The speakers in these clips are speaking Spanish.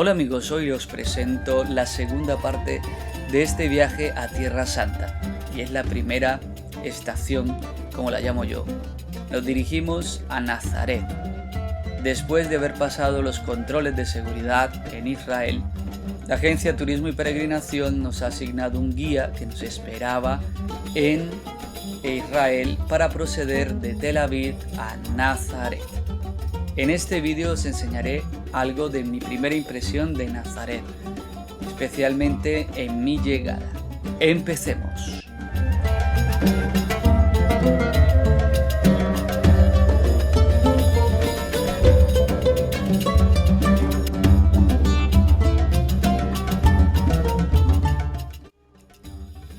Hola amigos, hoy os presento la segunda parte de este viaje a Tierra Santa y es la primera estación, como la llamo yo. Nos dirigimos a Nazaret. Después de haber pasado los controles de seguridad en Israel, la Agencia Turismo y Peregrinación nos ha asignado un guía que nos esperaba en Israel para proceder de Tel Aviv a Nazaret. En este vídeo os enseñaré algo de mi primera impresión de Nazaret, especialmente en mi llegada. Empecemos.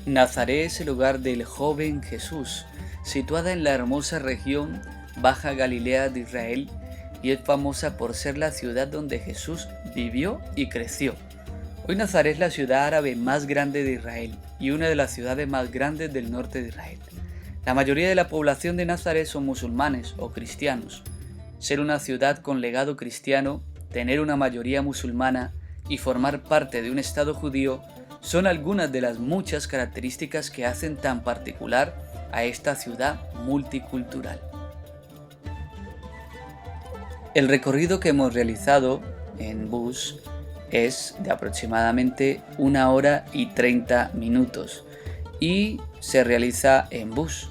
Nazaret es el lugar del joven Jesús, situada en la hermosa región Baja Galilea de Israel, y es famosa por ser la ciudad donde Jesús vivió y creció. Hoy Nazaret es la ciudad árabe más grande de Israel y una de las ciudades más grandes del norte de Israel. La mayoría de la población de Nazaret son musulmanes o cristianos. Ser una ciudad con legado cristiano, tener una mayoría musulmana y formar parte de un estado judío son algunas de las muchas características que hacen tan particular a esta ciudad multicultural. El recorrido que hemos realizado en bus es de aproximadamente 1 hora y 30 minutos y se realiza en bus.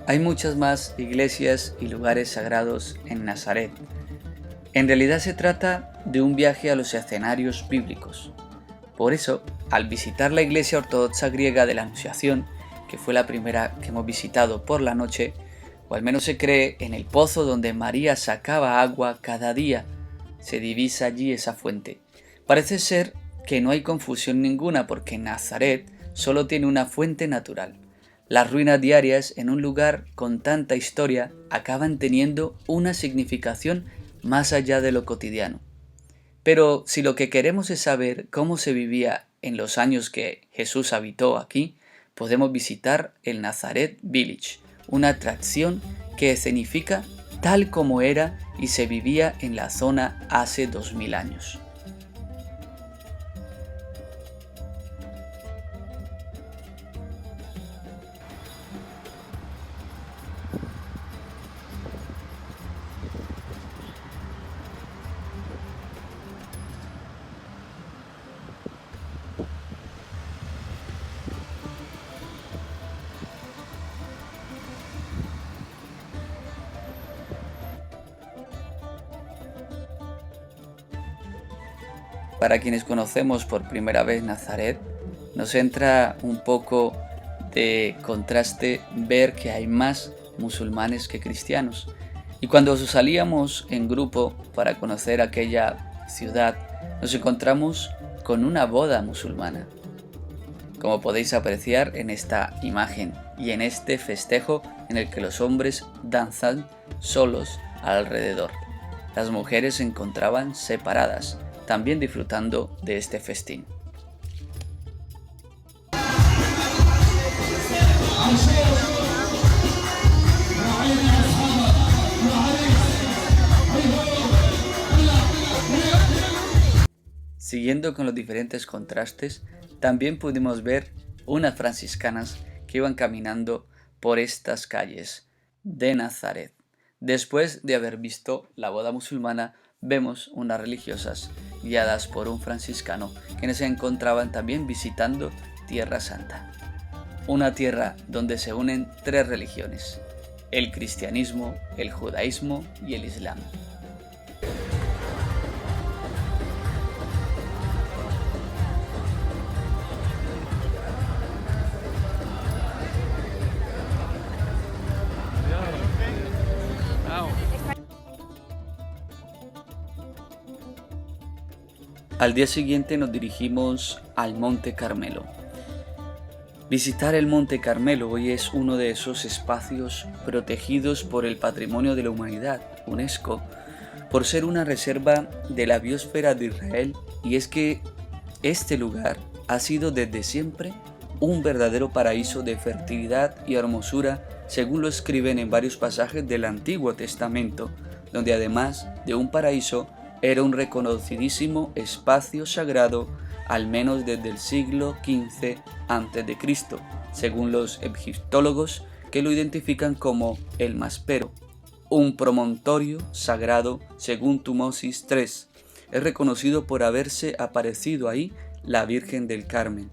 Hay muchas más iglesias y lugares sagrados en Nazaret. En realidad se trata de un viaje a los escenarios bíblicos. Por eso, al visitar la iglesia ortodoxa griega de la Anunciación, que fue la primera que hemos visitado por la noche, o al menos se cree en el pozo donde María sacaba agua cada día, se divisa allí esa fuente. Parece ser que no hay confusión ninguna porque Nazaret solo tiene una fuente natural. Las ruinas diarias en un lugar con tanta historia acaban teniendo una significación más allá de lo cotidiano. Pero si lo que queremos es saber cómo se vivía en los años que Jesús habitó aquí, podemos visitar el Nazareth Village, una atracción que escenifica tal como era y se vivía en la zona hace 2000 años. Para quienes conocemos por primera vez Nazaret, nos entra un poco de contraste ver que hay más musulmanes que cristianos. Y cuando salíamos en grupo para conocer aquella ciudad, nos encontramos con una boda musulmana, como podéis apreciar en esta imagen y en este festejo en el que los hombres danzan solos alrededor. Las mujeres se encontraban separadas, también disfrutando de este festín. Siguiendo con los diferentes contrastes, también pudimos ver unas franciscanas que iban caminando por estas calles de Nazaret. Después de haber visto la boda musulmana, vemos unas religiosas guiadas por un franciscano, quienes se encontraban también visitando Tierra Santa. Una tierra donde se unen 3 religiones: el cristianismo, el judaísmo y el islam. Al día siguiente nos dirigimos al Monte Carmelo. Visitar el Monte Carmelo hoy es uno de esos espacios protegidos por el Patrimonio de la Humanidad, UNESCO, por ser una reserva de la biosfera de Israel, y es que este lugar ha sido desde siempre un verdadero paraíso de fertilidad y hermosura, según lo escriben en varios pasajes del Antiguo Testamento, donde además de un paraíso, era un reconocidísimo espacio sagrado al menos desde el siglo XV a.C., según los egiptólogos que lo identifican como el Maspero, un promontorio sagrado según Tutmosis III. Es reconocido por haberse aparecido ahí la Virgen del Carmen.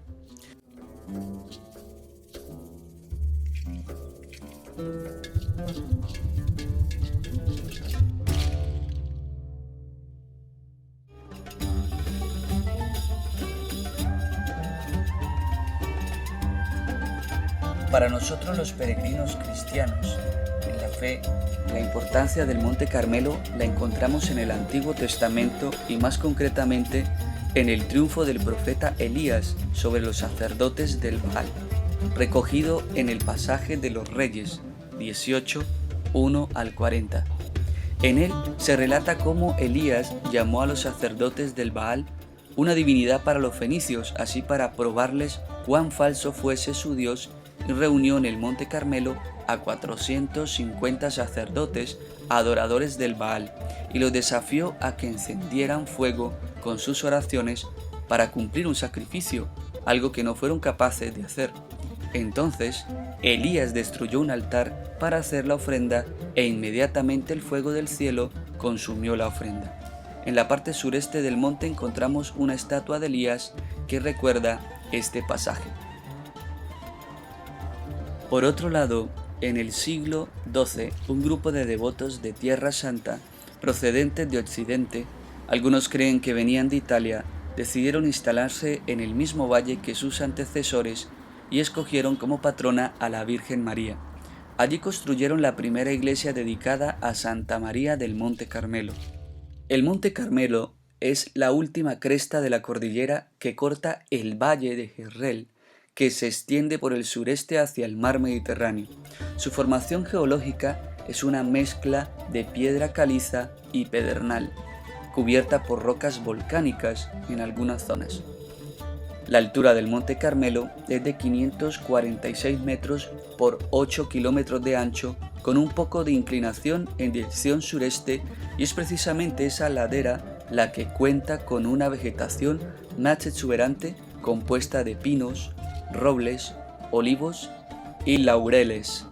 Para nosotros los peregrinos cristianos, en la fe, la importancia del Monte Carmelo la encontramos en el Antiguo Testamento y más concretamente en el triunfo del profeta Elías sobre los sacerdotes del Baal, recogido en el pasaje de los Reyes 18, 1 al 40. En él se relata cómo Elías llamó a los sacerdotes del Baal una divinidad para los fenicios, así para probarles cuán falso fuese su Dios, y reunió en el Monte Carmelo a 450 sacerdotes adoradores del Baal y los desafió a que encendieran fuego con sus oraciones para cumplir un sacrificio, algo que no fueron capaces de hacer. Entonces Elías destruyó un altar para hacer la ofrenda e inmediatamente el fuego del cielo consumió la ofrenda. En la parte sureste del monte encontramos una estatua de Elías que recuerda este pasaje. Por otro lado, en el siglo XII, un grupo de devotos de Tierra Santa, procedentes de Occidente, algunos creen que venían de Italia, decidieron instalarse en el mismo valle que sus antecesores y escogieron como patrona a la Virgen María. Allí construyeron la primera iglesia dedicada a Santa María del Monte Carmelo. El Monte Carmelo es la última cresta de la cordillera que corta el valle de Jezreel, que se extiende por el sureste hacia el mar Mediterráneo. Su formación geológica es una mezcla de piedra caliza y pedernal, cubierta por rocas volcánicas en algunas zonas. La altura del Monte Carmelo es de 546 metros por 8 kilómetros de ancho, con un poco de inclinación en dirección sureste, y es precisamente esa ladera la que cuenta con una vegetación más exuberante compuesta de pinos, robles, olivos y laureles.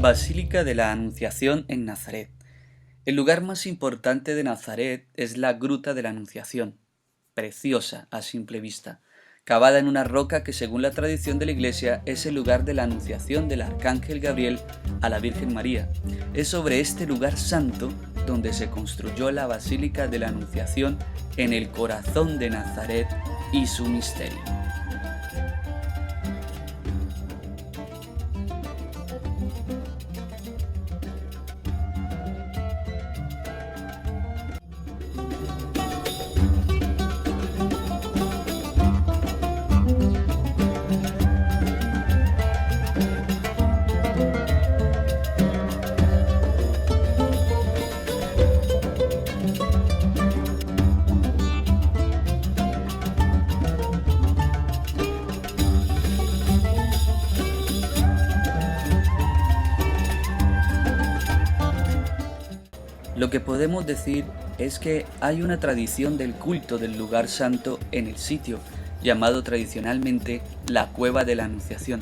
Basílica de la Anunciación en Nazaret. El lugar más importante de Nazaret es la Gruta de la Anunciación, preciosa a simple vista, cavada en una roca que según la tradición de la Iglesia es el lugar de la anunciación del Arcángel Gabriel a la Virgen María. Es sobre este lugar santo donde se construyó la Basílica de la Anunciación en el corazón de Nazaret y su misterio. Lo que podemos decir es que hay una tradición del culto del lugar santo en el sitio, llamado tradicionalmente la Cueva de la Anunciación,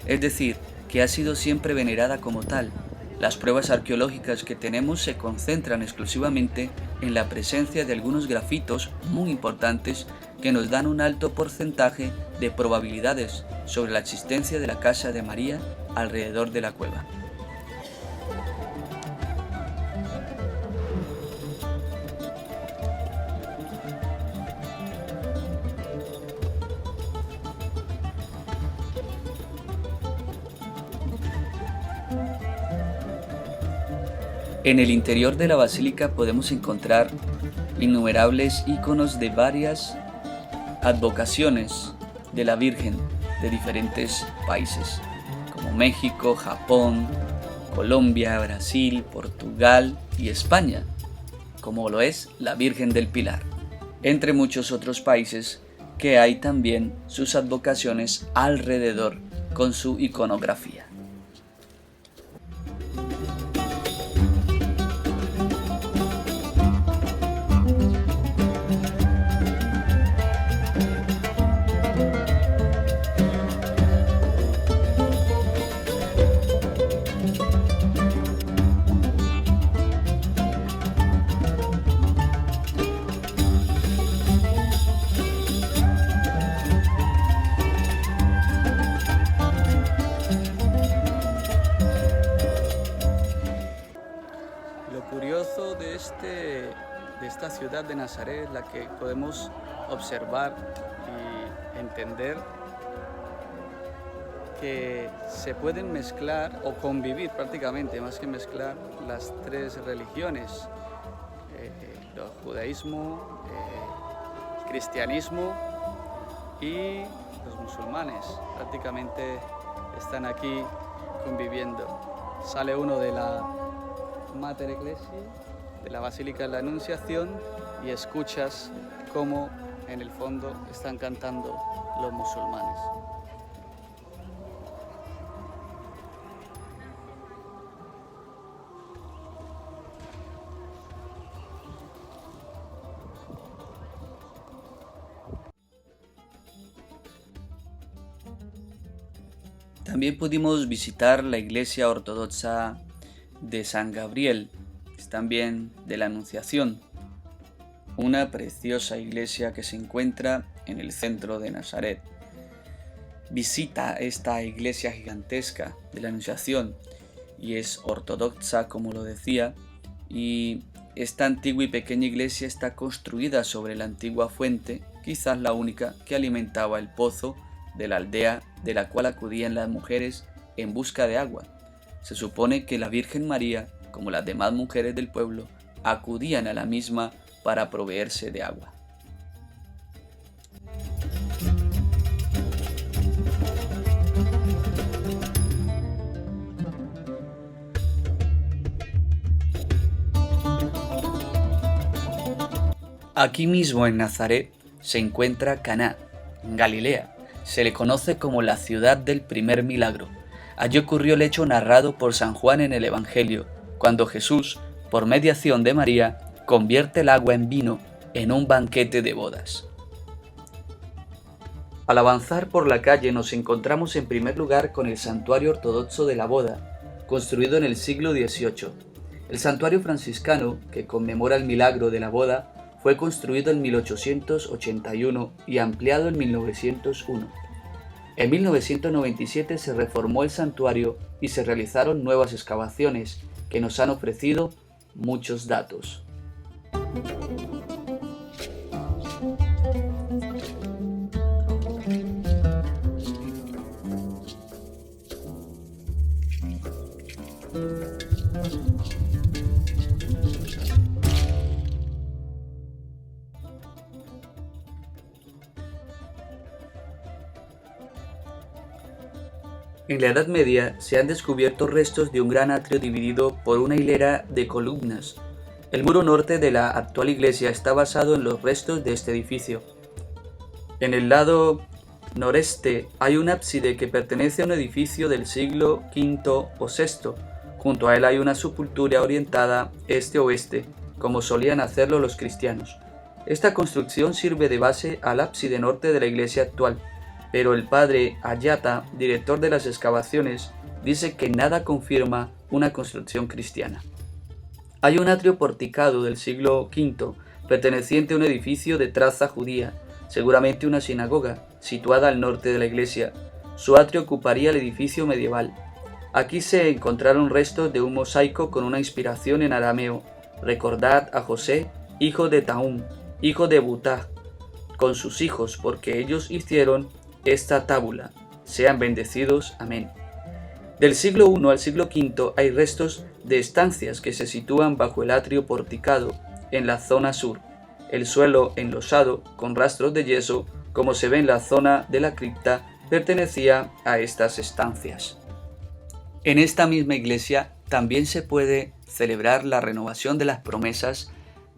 es decir, que ha sido siempre venerada como tal. Las pruebas arqueológicas que tenemos se concentran exclusivamente en la presencia de algunos grafitos muy importantes que nos dan un alto porcentaje de probabilidades sobre la existencia de la casa de María alrededor de la cueva. En el interior de la basílica podemos encontrar innumerables iconos de varias advocaciones de la Virgen de diferentes países, como México, Japón, Colombia, Brasil, Portugal y España, como lo es la Virgen del Pilar, entre muchos otros países que hay también sus advocaciones alrededor con su iconografía. Lo curioso de esta ciudad de Nazaret, la que podemos observar y entender que se pueden mezclar o convivir prácticamente, más que mezclar, las tres religiones, el judaísmo, el cristianismo y los musulmanes. Prácticamente están aquí conviviendo. Sale uno de la Mater Ecclesiae, de la Basílica de la Anunciación, y escuchas cómo en el fondo están cantando los musulmanes. También pudimos visitar la iglesia ortodoxa de San Gabriel, es también de la Anunciación, una preciosa iglesia que se encuentra en el centro de Nazaret. Visita esta iglesia gigantesca de la Anunciación y es ortodoxa, como lo decía, y esta antigua y pequeña iglesia está construida sobre la antigua fuente, quizás la única que alimentaba el pozo de la aldea de la cual acudían las mujeres en busca de agua. Se supone que la Virgen María, como las demás mujeres del pueblo, acudían a la misma para proveerse de agua. Aquí mismo en Nazaret se encuentra Caná, en Galilea. Se le conoce como la ciudad del primer milagro. Allí ocurrió el hecho narrado por San Juan en el Evangelio, cuando Jesús, por mediación de María, convierte el agua en vino en un banquete de bodas. Al avanzar por la calle nos encontramos en primer lugar con el santuario ortodoxo de la boda, construido en el siglo XVIII. El santuario franciscano, que conmemora el milagro de la boda, fue construido en 1881 y ampliado en 1901. En 1997 se reformó el santuario y se realizaron nuevas excavaciones que nos han ofrecido muchos datos. En la Edad Media se han descubierto restos de un gran atrio dividido por una hilera de columnas. El muro norte de la actual iglesia está basado en los restos de este edificio. En el lado noreste hay un ábside que pertenece a un edificio del siglo V o VI. Junto a él hay una sepultura orientada este-oeste, como solían hacerlo los cristianos. Esta construcción sirve de base al ábside norte de la iglesia actual, pero el padre Ayata, director de las excavaciones, dice que nada confirma una construcción cristiana. Hay un atrio porticado del siglo V, perteneciente a un edificio de traza judía, seguramente una sinagoga, situada al norte de la iglesia. Su atrio ocuparía el edificio medieval. Aquí se encontraron restos de un mosaico con una inspiración en arameo. Recordad a José, hijo de Taún, hijo de Butá, con sus hijos, porque ellos hicieron esta tábula. Sean bendecidos. Amén. Del siglo I al siglo V hay restos de estancias que se sitúan bajo el atrio porticado, en la zona sur. El suelo enlosado, con rastros de yeso, como se ve en la zona de la cripta, pertenecía a estas estancias. En esta misma iglesia también se puede celebrar la renovación de las promesas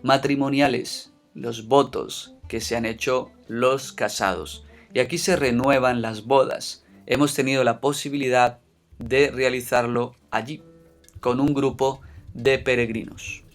matrimoniales, los votos que se han hecho los casados. Y aquí se renuevan las bodas. Hemos tenido la posibilidad de realizarlo allí, con un grupo de peregrinos.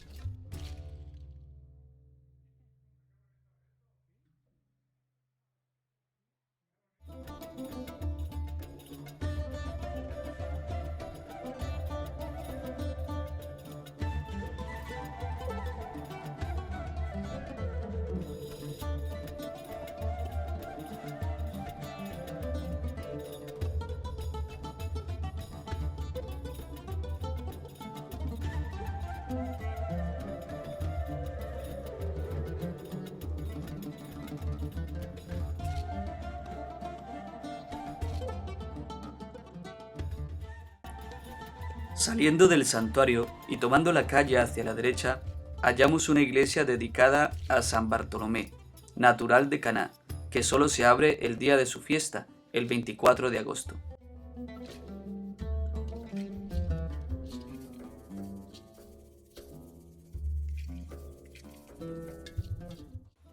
Saliendo del santuario y tomando la calle hacia la derecha, hallamos una iglesia dedicada a San Bartolomé, natural de Caná, que solo se abre el día de su fiesta, el 24 de agosto.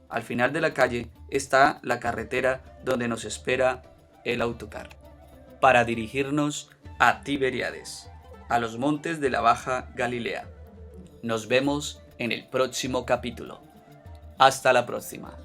Al final de la calle está la carretera donde nos espera el autocar, para dirigirnos a Tiberíades, a los montes de la Baja Galilea. Nos vemos en el próximo capítulo. Hasta la próxima.